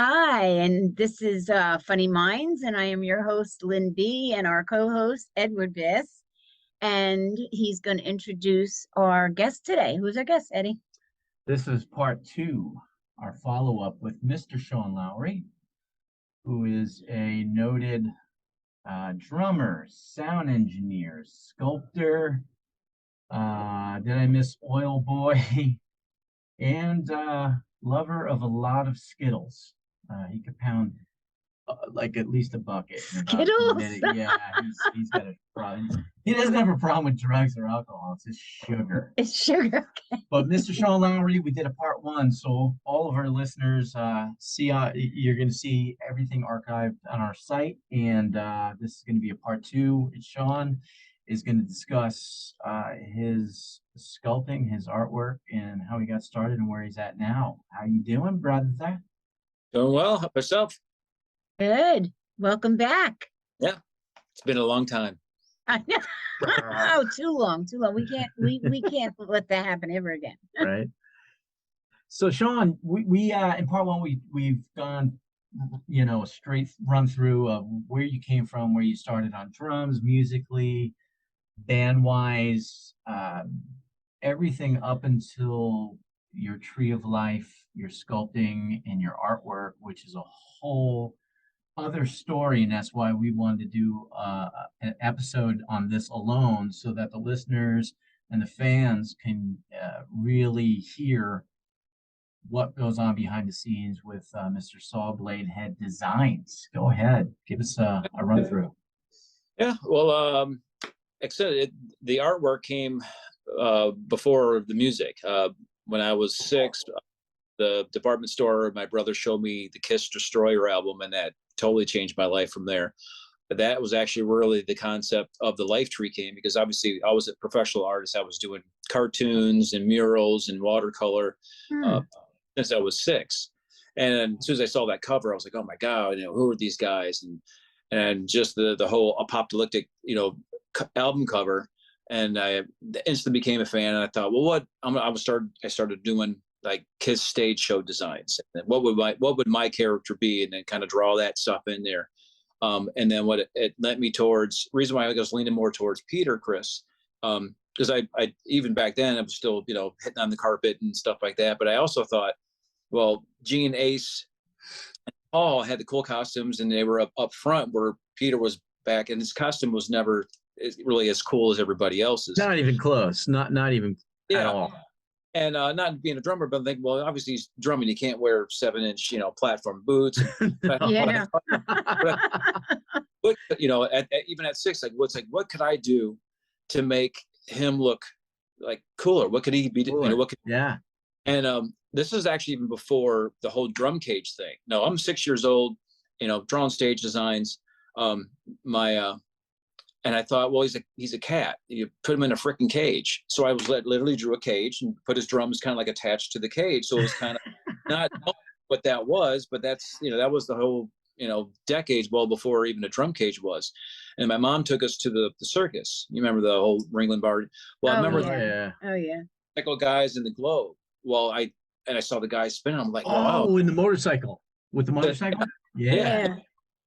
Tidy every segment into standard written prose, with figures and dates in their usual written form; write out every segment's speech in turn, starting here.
Hi, and this is Funny Minds, and I am your host, Lynn B., and our co-host, Edward Biss. And he's going to introduce our guest today. Who's our guest, Eddie? This is part two, our follow-up with Mr. Sean Lowery, who is a noted drummer, sound engineer, sculptor, did I miss Oil Boy, and lover of a lot of Skittles. He could pound like at least a bucket in about a Skittles? minute. Yeah, he's got a problem. He doesn't have a problem with drugs or alcohol. It's just sugar. It's sugar. Okay. But Mr. Sean Lowery, we did a part one, so all of our listeners you're going to see everything archived on our site, and this is going to be a part two. And Sean is going to discuss his sculpting, his artwork, and how he got started and where he's at now. How you doing, brother? Doing well. How about yourself? Good. Welcome back. Yeah, it's been a long time. I know. Oh, too long. We can't let that happen ever again. Right. So Sean, we in part one we've gone, a straight run through of where you came from, where you started on drums, musically, band wise, everything up until your tree of life, your sculpting, and your artwork, which is a whole other story, and that's why we wanted to do an episode on this alone, so that the listeners and the fans can really hear what goes on behind the scenes with Mr. Sawblade Head Designs. Go ahead, give us a run through. Yeah, well, the artwork came before the music. When I was 6, the department store, my brother showed me the Kiss Destroyer album, and that totally changed my life from there. But that was actually really the concept of the Life Tree came, because obviously I was a professional artist. I was doing cartoons and murals and watercolor since I was 6. And as soon as I saw that cover, I was like, oh my God, who are these guys? And just the whole apocalyptic, album cover. And I instantly became a fan. And I thought, well, I started doing like Kiss stage show designs. And what would my character be? And then kind of draw that stuff in there. And then what it led me towards, reason why I was leaning more towards Peter Criss, because I even back then I was still, hitting on the carpet and stuff like that. But I also thought, well, Gene, Ace, and Paul had the cool costumes, and they were up front, where Peter was back, and his costume was never really as cool as everybody else's. Not even close. Not even at all. And not being a drummer, but I think, well, obviously he's drumming. He can't wear 7-inch, platform boots. Yeah. But even at 6, what could I do to make him look like cooler? What could he be? Yeah. And this is actually even before the whole drum cage thing. No, I'm 6 years old, drawing stage designs. And I thought, well, he's a cat. You put him in a freaking cage. So I literally drew a cage and put his drums kind of like attached to the cage. So it was kind of not what that was, but that's, that was the whole, decades well before even a drum cage was. And my mom took us to the circus. You remember the whole Ringling Bar? Well, I remember the guys in the globe. Well, I saw the guys spinning. I'm like, oh, in the motorcycle, with the motorcycle. Yeah.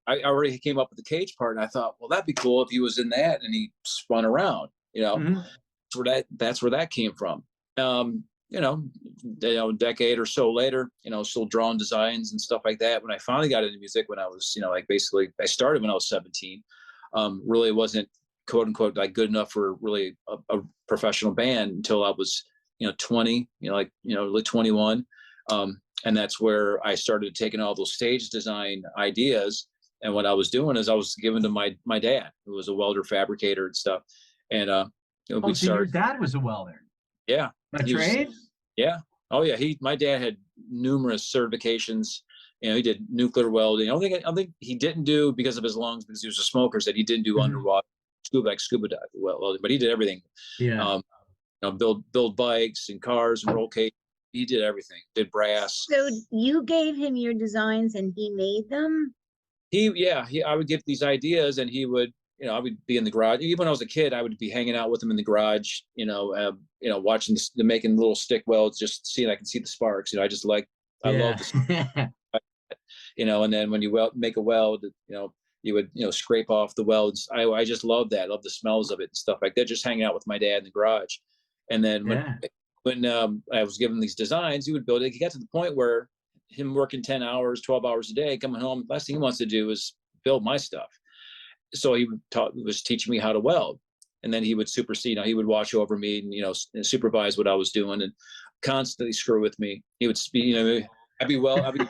I already came up with the cage part, and I thought, well, that'd be cool if he was in that and he spun around, Mm-hmm. That's where that came from. A decade or so later, still drawing designs and stuff like that. When I finally got into music, when I was, basically I started when I was 17, really wasn't quote unquote like good enough for really a professional band until I was, 20, like 21. And that's where I started taking all those stage design ideas. And what I was doing is I was giving to my dad, who was a welder, fabricator and stuff. And your dad was a welder. Yeah. By trade? Yeah. Oh yeah. My dad had numerous certifications. He did nuclear welding. I think he didn't do, because of his lungs, because he was a smoker, said he didn't do underwater scuba dive welding, but he did everything. Yeah. Build bikes and cars and roll cage. He did everything. Did brass. So you gave him your designs and he made them? I would give these ideas, and he would, I would be in the garage. Even when I was a kid, I would be hanging out with him in the garage, watching making little stick welds, just seeing I can see the sparks. I just I love this. and then when you make a weld, you would, scrape off the welds. I just love that. I love the smells of it and stuff like that, just hanging out with my dad in the garage. And then when I was given these designs, he would build it. He got to the point where him working 10 hours, 12 hours a day, coming home, last thing he wants to do is build my stuff. So he was teaching me how to weld. And then he would supersede, he would watch over me and supervise what I was doing and constantly screw with me. He would speak, I'd be welding.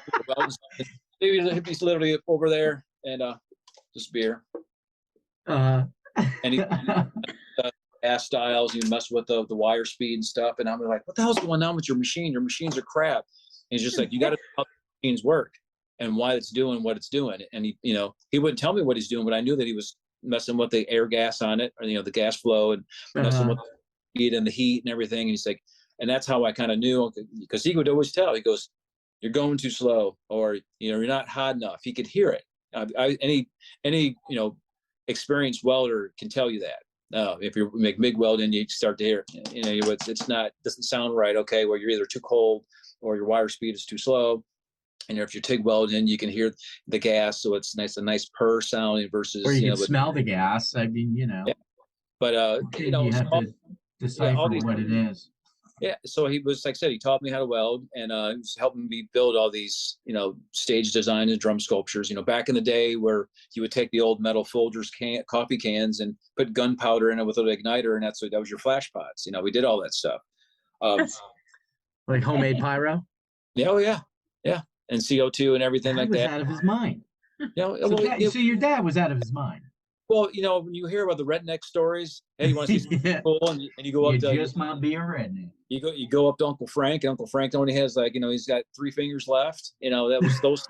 He's literally over there and just beer. And he gas styles, you mess with the wire speed and stuff. And I'm like, what the hell's going on with your machine? Your machines are crap. And he's just like, you got to know how machines work and why it's doing what it's doing. And he wouldn't tell me what he's doing, but I knew that he was messing with the air gas on it, or the gas flow, and messing with the speed and the heat and everything. And he's like, and that's how I kind of knew, because he would always tell. He goes, "You're going too slow," or "You're not hot enough." He could hear it. Any experienced welder can tell you that. If you make MIG welding, you start to hear, it's not, doesn't sound right. Okay, well, you're either too cold or your wire speed is too slow. And if you're TIG welding, you can hear the gas, so it's a nice purr sounding versus. Or you can smell the gas. I mean, Yeah. But you have to decipher what it is. Yeah, so he was, like I said, he taught me how to weld, and he was helping me build all these, stage design and drum sculptures. Back in the day where he would take the old metal Folgers coffee cans and put gunpowder in it with an igniter, and that was your flash pots. We did all that stuff. Like homemade pyro? Yeah, oh yeah, yeah, and CO2 and everything like that. He was out of his mind. So your dad was out of his mind. Well, when you hear about the redneck stories, hey, you want to see something cool, and you go up to, just might be a redneck. You go up to Uncle Frank, and Uncle Frank only has he's got 3 fingers left. That was those.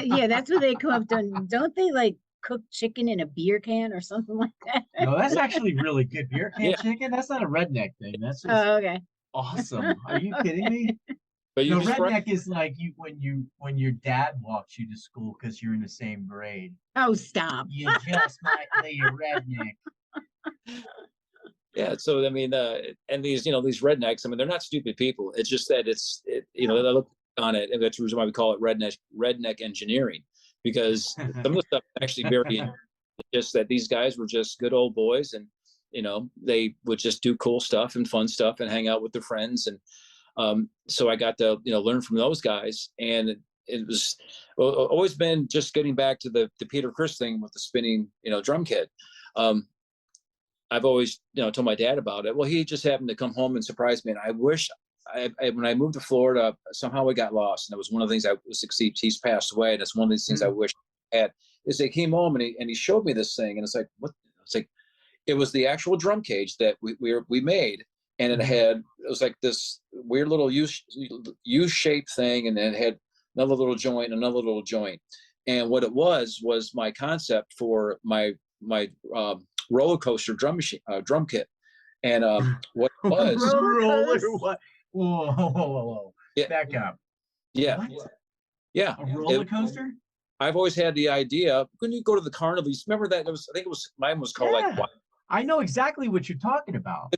Yeah, that's what they come up to. Don't they cook chicken in a beer can or something like that? No, that's actually really good. Beer can chicken? That's not a redneck thing. That's just okay. Awesome. Are you kidding me? But redneck is like when your dad walks you to school because you're in the same grade. Oh, stop. You just might be a redneck. Yeah, so and these these rednecks, they're not stupid people. It's just that they look on it, and that's the reason why we call it redneck engineering, because some of the stuff is actually very just that these guys were just good old boys, and they would just do cool stuff and fun stuff and hang out with their friends. And so I got to learn from those guys, and it was always been just getting back to the Peter Criss thing with the spinning drum kit. I've always told my dad about it. Well, he just happened to come home and surprise me, and I wish when I moved to Florida, somehow I got lost, and that was one of the things I was. He's passed away, and it's one of these things I wish I had. Is they came home and he showed me this thing, and it's like, what? It's like, it was the actual drum cage that we made, and it was like this weird little U-shaped thing, and then it had another little joint, and what it was my concept for my roller coaster drum kit. And what it was whoa. Yeah. Back up. Yeah. What? Yeah. A roller coaster? I've always had the idea, when you go to the carnival, you remember that mine was called I know exactly what you're talking about.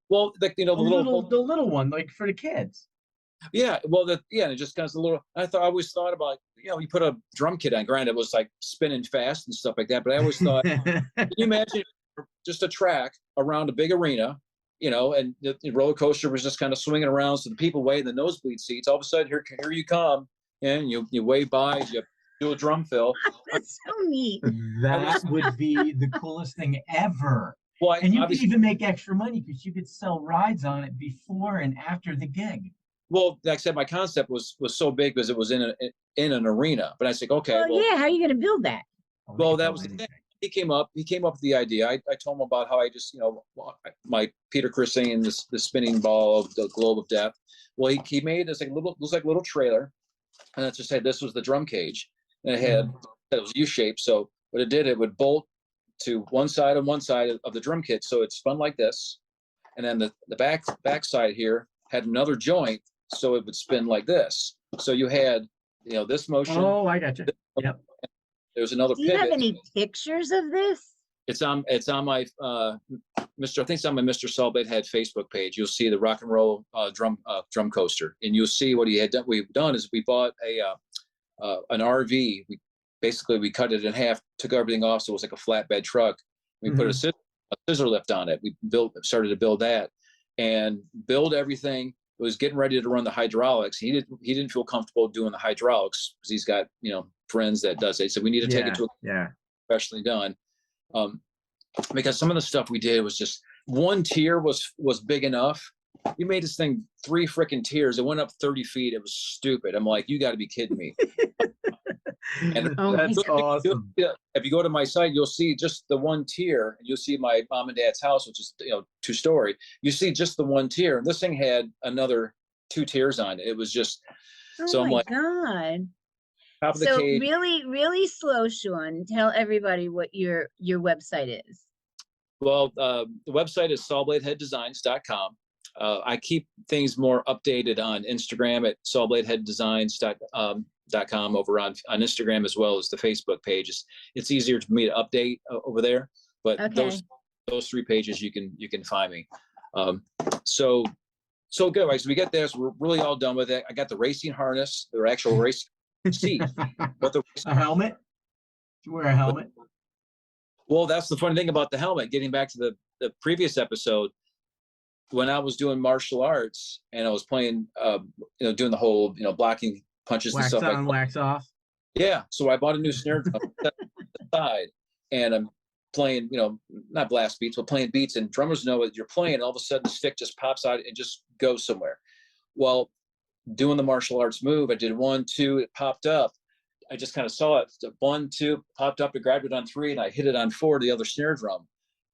Well, the little one, like for the kids. Yeah, well, and it just kind of a little. I always thought about, you put a drum kit on. Granted, it was like spinning fast and stuff like that. But I always thought, can you imagine just a track around a big arena, and the roller coaster was just kind of swinging around, so the people waiting in the nosebleed seats, all of a sudden, here you come, and you wave by, you do a drum fill. That's so neat. That would be the coolest thing ever. Well, and you could even make extra money because you could sell rides on it before and after the gig. Well, like I said, my concept was so big because it was in an arena. But I said, okay. Well, yeah. How are you going to build that? Well, that was the thing. He came up with the idea. I told him about how I just, my Peter Criss saying the spinning ball of the globe of death. Well, he made this little trailer, and it just said this was the drum cage, and it was U-shaped. So what it did, it would bolt to one side of the drum kit, so it spun like this, and then the back side here had another joint, so it would spin like this. So you had this motion. Oh, I got you. Yep. There's another pivot. Do you have any pictures of this? It's on my I think it's on my Mr. Sawblade Head Facebook page. You'll see the rock and roll drum coaster, and you'll see what he had done. We've done is we bought an RV. We cut it in half, took everything off, so it was like a flatbed truck. We put a scissor lift on it. We started to build that, and build everything. It was getting ready to run the hydraulics. He didn't feel comfortable doing the hydraulics because he's got friends that does it. So we need to take it to a professionally done. Because some of the stuff we did was just one tier was big enough. We made this thing 3 freaking tiers. It went up 30 feet. It was stupid. I'm like, you got to be kidding me. And that's awesome. If you go to my site, you'll see just the one tier. You'll see my mom and dad's house, which is 2-story. You see just the one tier. And this thing had another 2 tiers on it. It was just I'm like, God. Top of the So cage. really slow, Sean. Tell everybody what your website is. Well, the website is sawbladeheaddesigns.com. I keep things more updated on Instagram at sawbladeheaddesigns.com over on Instagram, as well as the Facebook page. It's easier for me to update over there, but those 3 pages you can find me. So good. Right, so we get this. We're really all done with it. I got the racing harness, the actual race seat, but a helmet. Do you wear a helmet? Well, that's the funny thing about the helmet. Getting back to the previous episode, when I was doing martial arts and I was playing, doing the whole, blocking punches wax and stuff on, like wax off. Yeah. So I bought a new snare drum side, and I'm playing, not blast beats, but playing beats, and drummers know that you're playing, and all of a sudden the stick just pops out and just goes somewhere. Well, doing the martial arts move, I did 1, 2, it popped up. I just kind of saw it. 1, 2, popped up, I grabbed it on 3, and I hit it on 4, the other snare drum,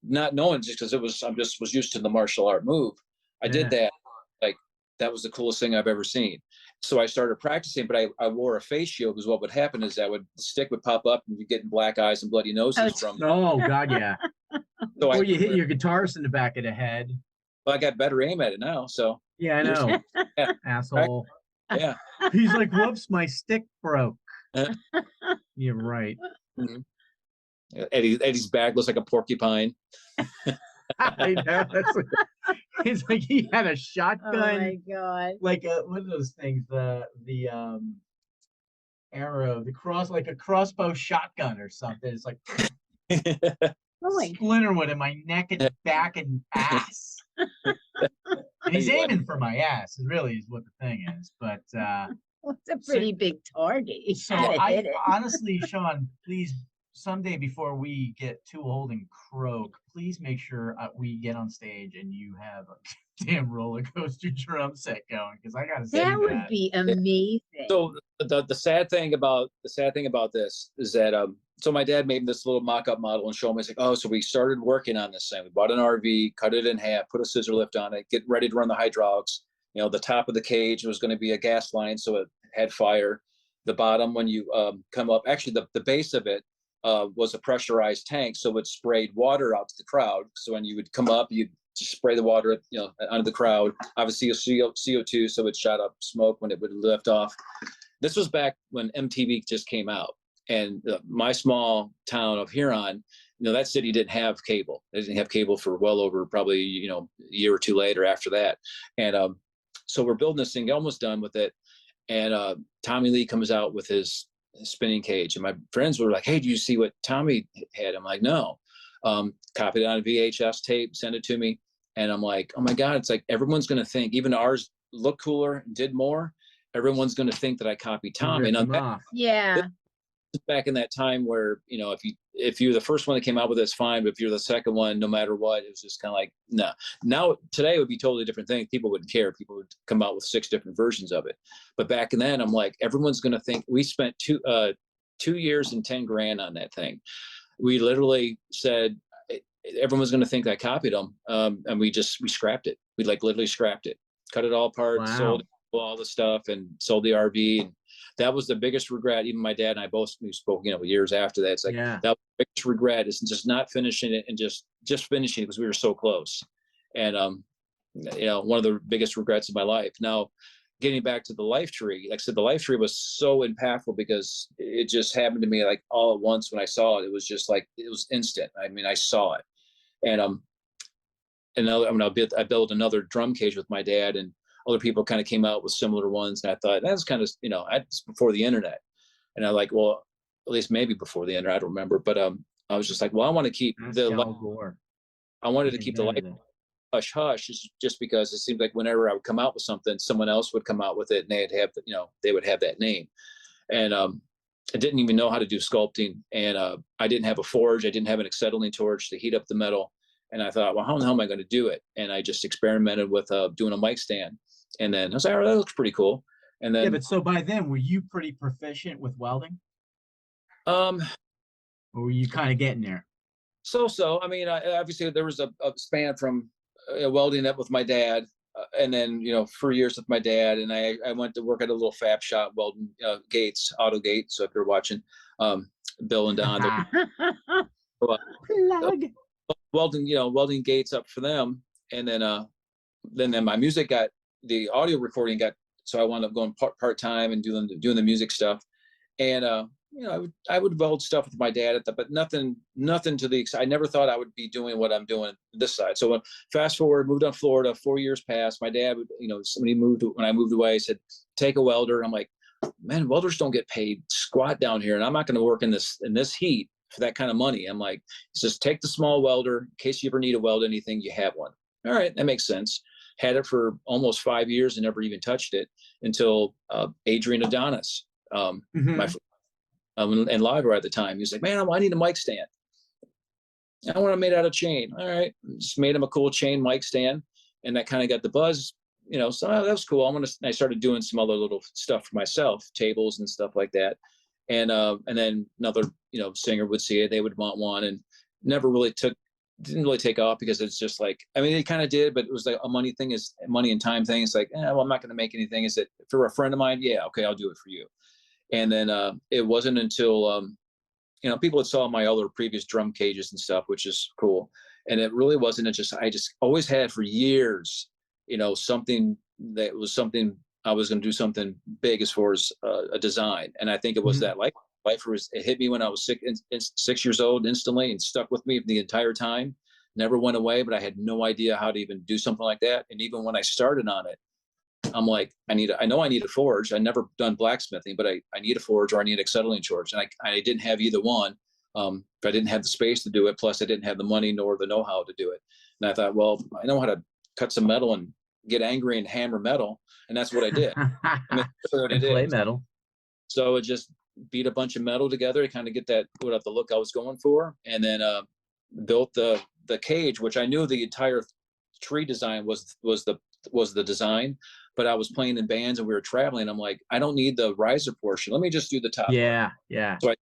not knowing, just because was used to the martial art move. I did that. Like, that was the coolest thing I've ever seen. So I started practicing, but I wore a face shield, because what would happen is the stick would pop up and you're getting black eyes and bloody noses from. Oh God, yeah. So or you hit your guitarist in the back of the head. Well, I got better aim at it now. So yeah, I know. Yeah. Asshole. Yeah. He's like, whoops, my stick broke. You're right. Mm-hmm. Eddie's back looks like a porcupine. I know. It's like he had a shotgun. Oh my God. Like what are those things? The arrow, like a crossbow shotgun or something. It's like splinter wood in my neck and back and ass. And he's aiming for my ass. It really is what the thing is. But it's a pretty big target. You so honestly, Sean, please, someday before we get too old and croak, please make sure we get on stage and you have a damn roller coaster drum set going, because I gotta say that would be amazing. So the sad thing about this is that so my dad made this little mock-up model and showed me. He's like, oh, so we started working on this thing. We bought an RV, cut it in half, put a scissor lift on it, get ready to run the hydraulics. The top of the cage was going to be a gas line, so it had fire. The bottom, when you come up, actually the base of it was a pressurized tank, so it sprayed water out to the crowd. So when you would come up, you just spray the water, onto the crowd. Obviously, CO2, so it shot up smoke when it would lift off. This was back when MTV just came out, and my small town of Huron, that city didn't have cable. They didn't have cable for well over probably a year or 2 later after that, and so we're building this thing, almost done with it, and Tommy Lee comes out with his spinning cage, and my friends were like, hey, do you see what Tommy had? I'm like, no. Copied it on a VHS tape, sent it to me, and I'm like, oh my God, it's like everyone's going to think, even ours look cooler, did more, everyone's going to think that I copied Tommy. And back in that time where, if you're the first one that came out with it, it's fine, but if you're the second one, no matter what, it was just kind of like, no. Now today it would be totally different thing. People wouldn't care. People would come out with 6 different versions of it. But back then, I'm like, everyone's going to think. We spent 2 years and 10 grand on that thing. We literally said everyone's going to think I copied them, and we scrapped it. We literally scrapped it, cut it all apart, sold all the stuff, and sold the RV. And that was the biggest regret. Even my dad and I both spoke, years after that. It's like that was the biggest regret is just not finishing it and just finishing it, because we were so close. And one of the biggest regrets of my life. Now, getting back to the life tree, like I said, the life tree was so impactful because it just happened to me like all at once. When I saw it, it was just like, it was instant. I mean, I saw it. And I built another drum cage with my dad, and other people kind of came out with similar ones. And I thought that's kind of, it's before the internet. And I like, well, at least maybe before the end, I don't remember, but I was just like, well, I want to keep I wanted to keep the light hush hush, just because it seemed like whenever I would come out with something, someone else would come out with it, and they would have that name. And I didn't even know how to do sculpting, and I didn't have a forge, I didn't have an acetylene torch to heat up the metal, and I thought, well, how the hell am I going to do it? And I just experimented with doing a mic stand, and then I was like, oh, that looks pretty cool. And then, yeah, but so by then, were you pretty proficient with welding? Or were you kind of getting there? So. I mean, obviously there was a span from welding up with my dad, and then, for years with my dad, and I went to work at a little fab shop welding gates, auto gates. So if you're watching, Bill and Don, welding gates up for them, and then my music the audio recording so I wound up going part time and doing the music stuff, and I would weld stuff with my dad but nothing to the extent. I never thought I would be doing what I'm doing this side. So fast forward, moved on Florida, 4 years passed. My dad would, when I moved away, said, take a welder. I'm like, man, welders don't get paid squat down here, and I'm not going to work in this heat for that kind of money. I'm like, he says, take the small welder in case you ever need to weld anything, you have one. All right, that makes sense. Had it for almost 5 years and never even touched it until Adrian Adonis, my and Lowery at the time. He was like, man, I need a mic stand. I want it made out of chain. All right, just made him a cool chain mic stand, and that kind of got the buzz. So that was cool. I started doing some other little stuff for myself, tables and stuff like that. And then another singer would see it, they would want one, and didn't really take off, because it's just like, I mean, it kind of did, but it was like a money and time thing. It's like, well, I'm not going to make anything. Is it for a friend of mine? Yeah, okay, I'll do it for you. And then it wasn't until people had saw my other previous drum cages and stuff, which is cool. And it really wasn't. I just always had for years, something that was something I was going to do something big as far as a design. And I think it was that lifer it hit me when I was 6 years old instantly, and stuck with me the entire time. Never went away, but I had no idea how to even do something like that. And even when I started on it, I'm like, I know I need a forge. I never done blacksmithing, but I need a forge, or I need an acetylene torch. And I didn't have either one. I didn't have the space to do it. Plus I didn't have the money nor the know-how to do it. And I thought, well, I know how to cut some metal and get angry and hammer metal. And that's what I did. Play metal. So it just beat a bunch of metal together to kind of get the look I was going for. And then built the cage, which I knew the entire tree design was the design. But I was playing in bands and we were traveling. I'm like, I don't need the riser portion. Let me just do the top. Yeah. So I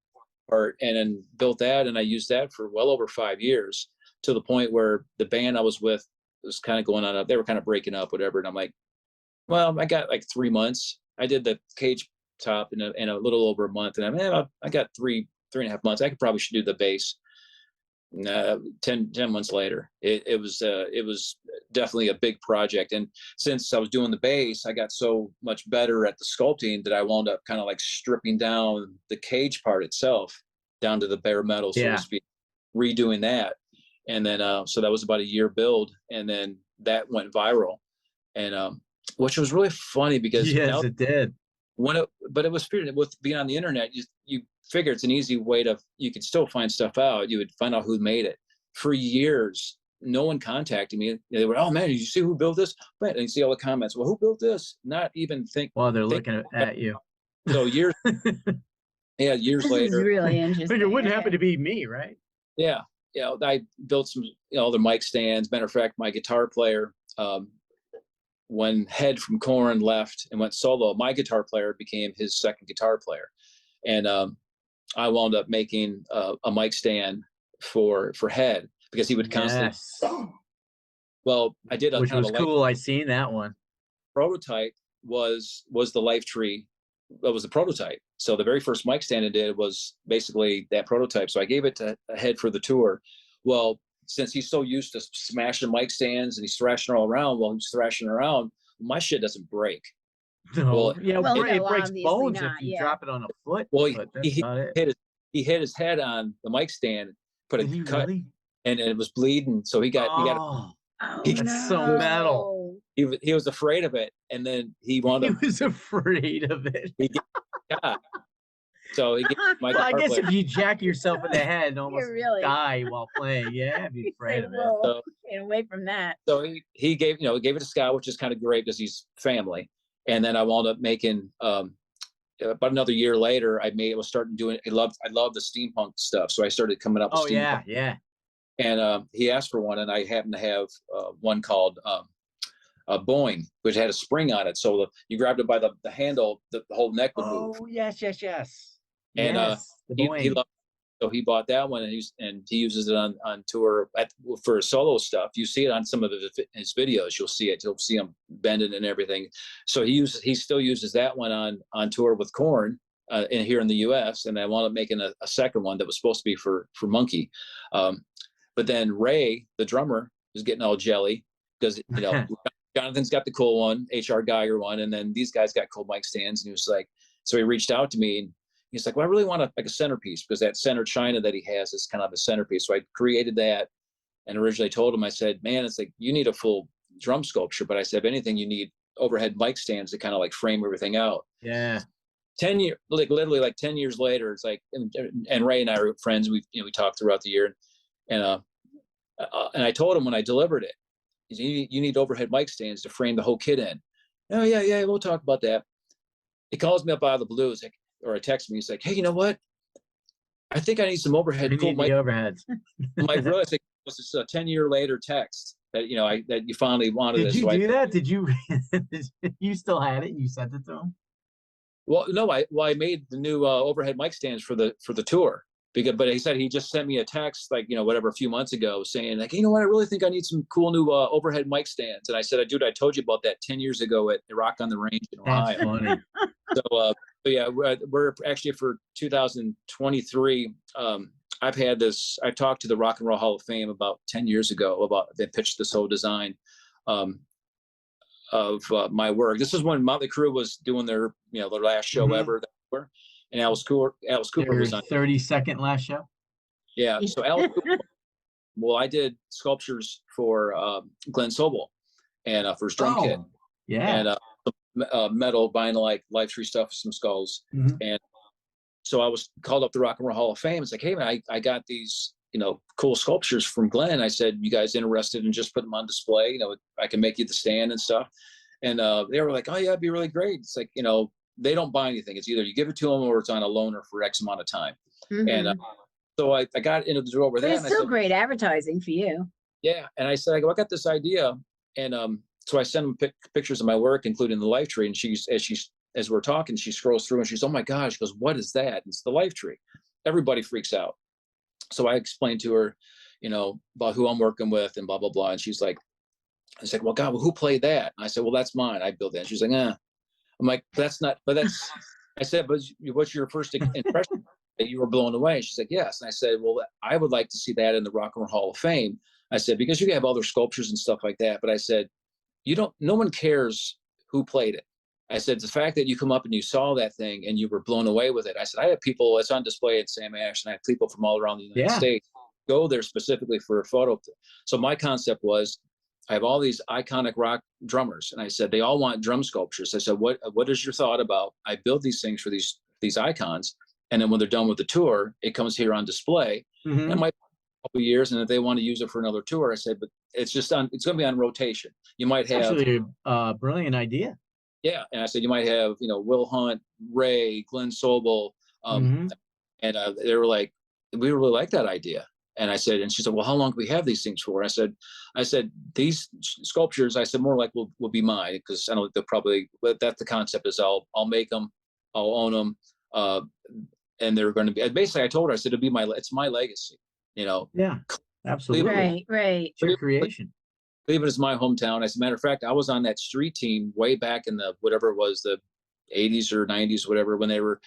part and then built that, and I used that for well over 5 years, to the point where the band I was with was kind of going on. They were kind of breaking up, whatever. And I'm like, well, I got like 3 months. I did the cage top in a little over a month, and I got three and a half months. I should do the bass. 10 months later, it was definitely a big project. And since I was doing the bass, I got so much better at the sculpting that I wound up kind of like stripping down the cage part itself down to the bare metal, so to speak, redoing that. And then so that was about a year build, and then that went viral, and which was really funny, because it did. But it was with being on the internet, you figure it's an easy way you could still find stuff out. You would find out who made it. For years, no one contacted me. They were, oh man, did you see who built this? And you see all the comments. Well, who built this? Not even think. Well, they're looking at you. So years This later. is really interesting. It wouldn't happen to be me, right? Yeah. I built some other mic stands. Matter of fact, my guitar player, when Head from Korn left and went solo, my guitar player became his second guitar player. And I wound up making a mic stand for Head, because he would constantly. Well, I did which was cool. I seen that one. Prototype was the Life Tree. That was the prototype. So the very first mic stand I did was basically that prototype. So I gave it to Head for the tour. Well, since he's so used to smashing mic stands and he's thrashing all around, while he's thrashing around, my shit doesn't break. No. It breaks bones not, if you drop it on a foot. Well, he hit his head on the mic stand, put a cut, really? And it was bleeding. So he got that's so metal. He was afraid of it, and then he wound up. He was afraid of it. So he gave me my Well, I guitar guess player. if you jack yourself in the head and almost really- die while playing, yeah, I'd be afraid Say, of it. "Whoa, So- get away from that." So he gave, you know, gave it to Scott, which is kind of great because he's family. And then I wound up making, about another year later, I was starting doing, I loved the steampunk stuff. So I started coming up with Oh steampunk. yeah. And he asked for one, and I happened to have one called a Boeing, which had a spring on it. So you grabbed it by the handle, the whole neck would move. Oh yes. And Yes, the he Boeing. loved, so he bought that one, and he uses it on tour for solo stuff. You see it on some of his videos. You'll see it. You'll see him bending and everything. So he still uses that one on tour with Korn here in the U.S. And I wound up making a second one that was supposed to be for Monkey. But then Ray, the drummer, was getting all jelly because, you know, Jonathan's got the cool one, HR Geiger one, and then these guys got cool mic stands. And he was like, so he reached out to me, and he's like, well, I really want like a centerpiece, because that center china that he has is kind of a centerpiece. So I created that, and originally told him, I said, man, it's like, you need a full drum sculpture. But I said, if anything, you need overhead mic stands to kind of like frame everything out. Yeah. 10 years, like literally like 10 years later, it's like, and Ray and I are friends. We talked throughout the year, and I told him when I delivered it, you need overhead mic stands to frame the whole kit in. Oh yeah, we'll talk about that. He calls me up out of the blue, like, or I text me. He's like, hey, you know what? I think I need some overhead. You need the overheads. I realized it was just a 10-year later text that that you finally wanted. Did this. you So do that? Did you? You still had it? And you sent it to him? Well, no, I made the new overhead mic stands for the tour, but he said he just sent me a text, like, whatever, a few months ago, saying like, you know what, I really think I need some cool new overhead mic stands. And I said, dude, I told you about that 10 years ago at Rock on the Range in Ohio. That's funny. So yeah, we're actually for 2023. I've talked to the Rock and Roll Hall of Fame about 10 years ago about, they pitched this whole design of my work. This is when Motley Crue was doing their last show ever, and Alice Cooper was on 32nd last show. Yeah, so Alice Cooper. Well, I did sculptures for Glenn Sobel and for his drum kit. Yeah. And metal vinyl, like Life Tree stuff, some skulls. And so I was called up to Rock and Roll Hall of Fame. It's like, hey man, I got these cool sculptures from Glenn. I said, you guys interested in just putting them on display? I can make you the stand and stuff. And they were like, oh yeah, it'd be really great. It's like, they don't buy anything. It's either you give it to them or it's on a loaner for X amount of time. And so I got into the door with that. It's still great advertising for you. Yeah. And I said, I got this idea. And so I sent them pictures of my work, including the Life Tree. And as we're talking, she scrolls through and she's, oh my gosh, she goes, what is that? And it's the Life Tree. Everybody freaks out. So I explained to her, about who I'm working with and blah, blah, blah. And she's like, I said, well, God, who played that? And I said, well, that's mine. I built that. And she's like, I'm like, that's not, but that's, I said, but what's your first impression? That you were blown away? She's like, yes. And I said, well, I would like to see that in the Rock and Roll Hall of Fame. I said, because you have other sculptures and stuff like that. But I said, no one cares who played it. I said, the fact that you come up and you saw that thing and you were blown away with it. I said, I have people, it's on display at Sam Ash, and I have people from all around the United States go there specifically for a photo. So my concept was, I have all these iconic rock drummers, and I said, they all want drum sculptures. I said, what is your thought about, I build these things for these icons, and then when they're done with the tour, it comes here on display. And it might be a couple of years, and if they want to use it for another tour, I said, but it's going to be on rotation. You might have actually a brilliant idea. Yeah. And I said, you might have, Will Hunt, Ray, Glenn Sobel. And they were like, we really like that idea. And I said, and she said, well, how long do we have these things for? I said, these sculptures, I said, more like will be mine, because I know they'll probably, but that's the concept is I'll make them, I'll own them. And they're going to be, basically I told her, I said, it's my legacy, Yeah, absolutely. Right. It's your creation. Cleveland is my hometown. As a matter of fact, I was on that street team way back in the, whatever it was, the 80s or 90s, whatever, when they were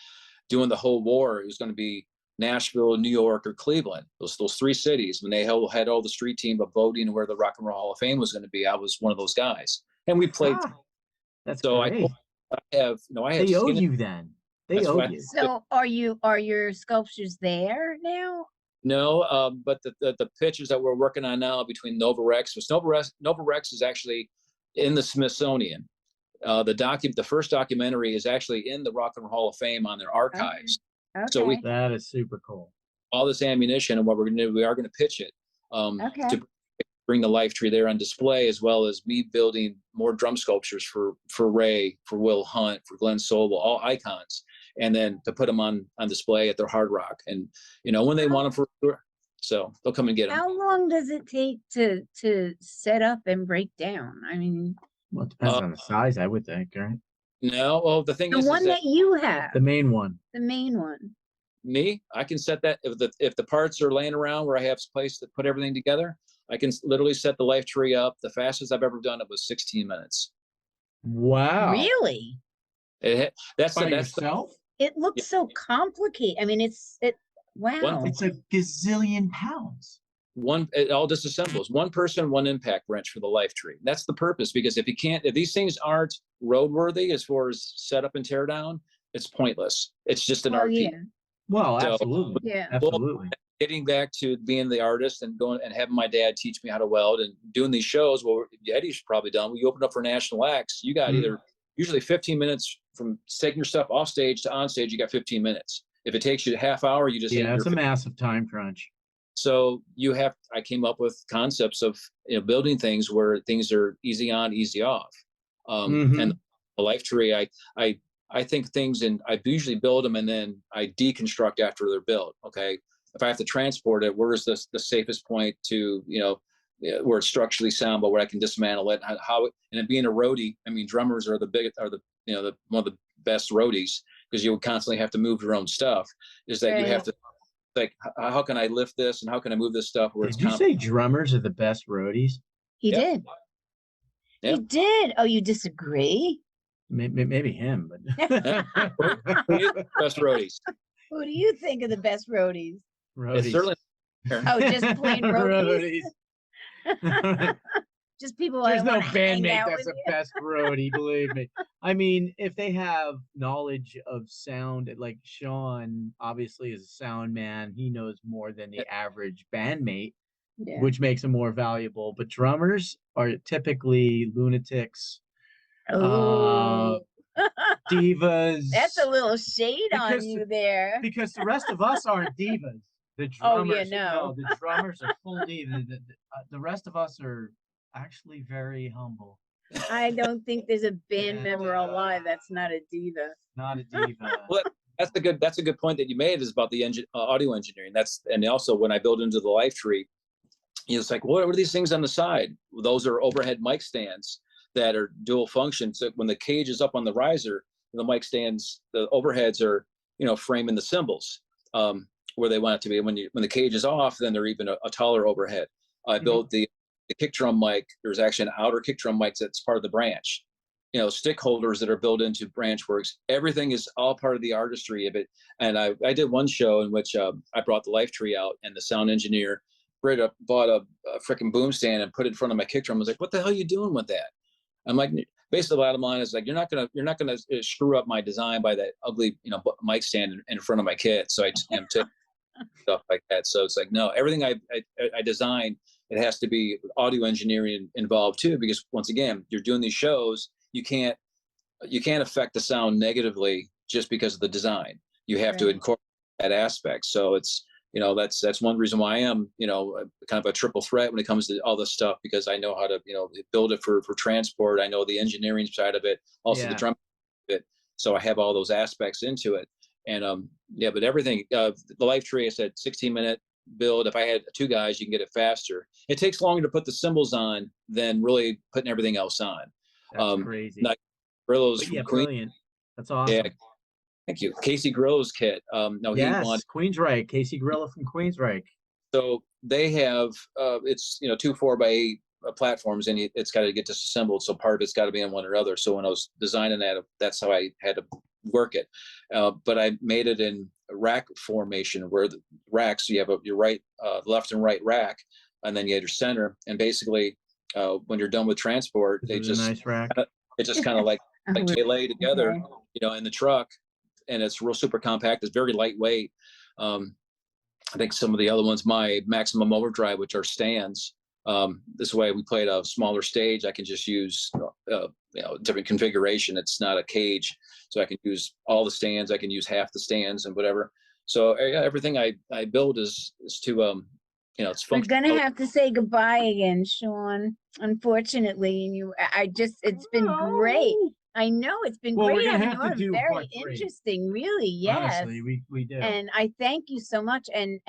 doing the whole war. It was going to be Nashville, New York, or Cleveland. Those three cities. When they had all the street team of voting where the Rock and Roll Hall of Fame was going to be, I was one of those guys. And we played. That's so great. I have They owe you then. They owe you. So are your sculptures there now? No, but the pictures that we're working on now between Nova Rex is actually in the Smithsonian. The first documentary is actually in the Rock and Roll Hall of Fame on their archives. So Okay. That is super cool. all this ammunition, and what we're going to do, we are going to pitch it Okay. to bring the life tree there on display, as well as me building more drum sculptures for Ray, for Will Hunt, for Glenn Sobel, all icons, and then to put them on display at their Hard Rock, and when they want them for sure. So they'll come and get them. How long does it take to set up and break down? I mean, Well, it depends on the size, I would think, right? No, well, the thing the is one that that you have, The main one. the main one. I can set that if the parts are laying around where I have place to put everything together. I can literally set the life tree up. The fastest I've ever done it was 16 minutes. Wow. Really? That's By that's yourself? It looks so complicated. I mean, wow. It's a gazillion pounds. it all disassembles. One person, one impact wrench for the life tree. That's the purpose, because if these things aren't roadworthy as far as setup and tear down, it's pointless. It's just an Oh, art piece. yeah. Well, So- absolutely. Yeah. Absolutely. Getting back to being the artist and going and having my dad teach me how to weld and doing these shows. Well, Eddie's probably done. When you open up for national acts, you got either usually 15 minutes from taking your stuff off stage to on stage. You got 15 minutes. If it takes you a half hour, you just Yeah, it's a massive time crunch. So I came up with concepts of building things where things are easy on, easy off. And the life tree, I think things, and I usually build them and then I deconstruct after they're built. Okay, if I have to transport it, where is the safest point to where it's structurally sound, but where I can dismantle it? And it being a roadie, I mean, drummers are one of the best roadies, because you would constantly have to move your own stuff. Is that you have to, like, how can I lift this and how can I move this stuff where Did you say drummers are the best roadies? He Yep. did. Yep. He did. Oh, you disagree? Maybe him, but best roadies? Who do you think are the best roadies? roadies. It's certainly. Oh, just plain roadies? Roadies. Just people There's I no wanna hang bandmate out that's with the you? best roadie, believe me. I mean, if they have knowledge of sound, like Sean obviously is a sound man, he knows more than the average bandmate, Yeah. which makes him more valuable. But drummers are typically lunatics, Oh, divas. that's a little shade on Because- you there. Because the rest of us aren't divas. The drummers, Oh, yeah, no. the drummers are full diva. The rest of us are actually very humble. I don't think there's a band Yeah. member alive that's not a diva. Not a diva. Well, that's a good point that you made, is about the audio engineering. And also when I build into the life tree, it's like, what are these things on the side? Those are overhead mic stands that are dual function. So when the cage is up on the riser, the mic stands, the overheads are framing the cymbals where they want it to be. When the cage is off, then they're even a taller overhead. I built the kick drum mic. There's actually an outer kick drum mic that's part of the branch. Stick holders that are built into branch works. Everything is all part of the artistry of it. And I did one show in which I brought the life tree out, and the sound engineer bought a freaking boom stand and put it in front of my kick drum. I was like, what the hell are you doing with that? I'm like, basically, the bottom line is like, you're not gonna screw up my design by that ugly mic stand in front of my kit. So I am stuff like that. So it's like, no, everything I design, it has to be audio engineering involved too, because once again, you're doing these shows, you can't affect the sound negatively just because of the design. You have to incorporate that aspect. So it's that's one reason why I am kind of a triple threat when it comes to all this stuff, because I know how to build it for transport. I know the engineering side of it, also the drum of it. So I have all those aspects into it. And but everything, the life tree, I said 16-minute build. If I had two guys, you can get it faster. It takes longer to put the cymbals on than really putting everything else on. That's crazy. Like Grillo's from Queen. Brilliant. That's awesome. Yeah, thank you. Casey Grillo's kit. No, yes, he wanted. Queensryche. Casey Grillo from Queensryche. So they have it's 2 4x8 platforms, and it's got to get disassembled. So part of it's got to be on one or other. So when I was designing that, that's how I had to work it. But I made it in rack formation, where the racks, you have your right, left and right rack, and then you have your center. And basically, when you're done with transport, This they is just a nice rack. it just kind of like they lay together, in the truck, and it's real super compact. It's very lightweight. I think some of the other ones, my Maximum Overdrive, which are stands. This way, we played a smaller stage. I can just use different configuration. It's not a cage, so I can use all the stands. I can use half the stands and whatever. So yeah, everything I build is to it's We're functional. gonna have to say goodbye again, Sean. Unfortunately, and it's been great. No. I know it's been Well, we're great gonna having have you to on. do Very part 3. interesting, really. Yes. Honestly, we do. And I thank you so much. And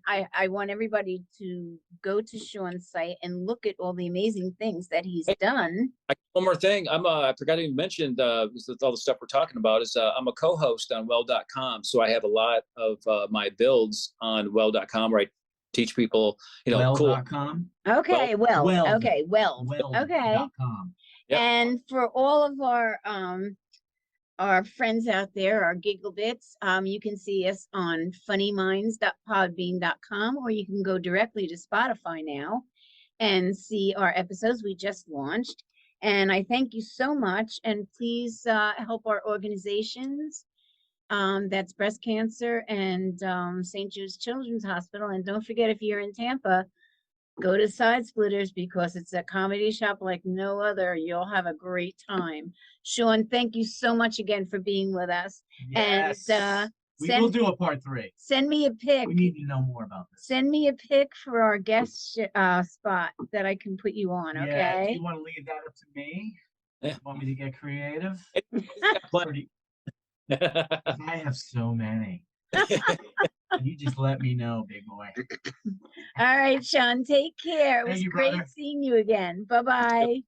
I want everybody to go to Sean's site and look at all the amazing things that he's done. One more thing, I forgot to even mention with all the stuff we're talking about is I'm a co-host on well.com, so I have a lot of my builds on well.com where I teach people, cool. Well.com. Okay, Weld. okay, Weld. Okay. Weld.com. Yep. And for all of our friends out there, our Gigglebits, you can see us on funnyminds.podbean.com, or you can go directly to Spotify now and see our episodes we just launched. And I thank you so much. And please help our organizations. That's breast cancer and St. Jude's Children's Hospital. And don't forget, if you're in Tampa, go to Side Splitters, because it's a comedy shop like no other. You'll have a great time. Sean, thank you so much again for being with us. Yes. And we will do a part 3. Send me a pic. We need to know more about this. Send me a pic for our guest spot that I can put you on, Yeah, okay? do you want to leave that up to me? Yeah. Want me to get creative? Plenty. I have so many. You just let me know, big boy. All right, Sean, take care. It Thank was you, great brother. seeing you again. Bye-bye.